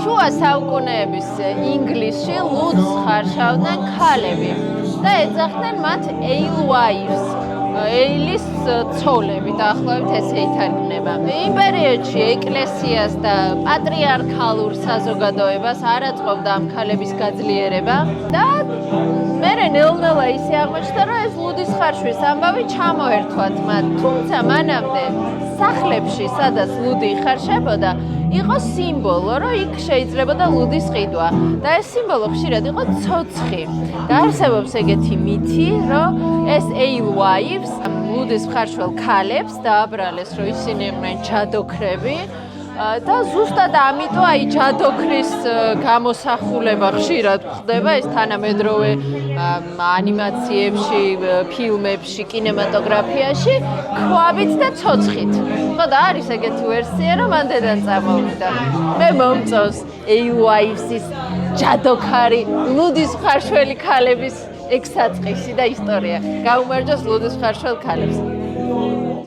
შუა საუკუნეების ინგლისში ლუდს ხარშავდნენ ქალები და ეძახდნენ მათ eilwives. ეილის ცოლები დაახლოებით ესე ითარგმნება. იმ პერიოდში ეკლესიას და პატრიარქალურ საზოგადოებას არ აწყობდა ამ ქალების გაძლიერება და მერე ნელ-ნელა ისე აღმოჩნდა, რომ ეს ლუდის ხარშვის ამბავი ჩამოერთვათ მათ. თუმცა მანამდე სახლებში, სადაც ლუდი იხარშებოდა, იყო სიმბოლო, რომ იქ შეიძლებოდა ლუდის ყიდვა და ეს სიმბოლო ხშირად იყო ცოცხი. და არსებობს ეგეთი მითი, რომ ეს eilwives ლუდის მხარშვალ ქალებს დააბრალეს, რომ ისინი იყვნენ ჯადოქრები და ზუსტად ამიტომ აი ჯადოქრის გამოსახულება ხშირად ხდება ეს თანამედროვე ანიმაციებში, ფილმებში, კინემატოგრაფიაში ქვავით და ცოცხით. ხო და არის ეგეთი ვერსია, რომ მან დედან წამოვიდა. მე მომწონს eilwives-ის ჯადოქარი ლუდის მხარშველი ქალების ექსაწყისი და ისტორია. გაუმარჯოს ლუდის მხარშვალ ქალებს.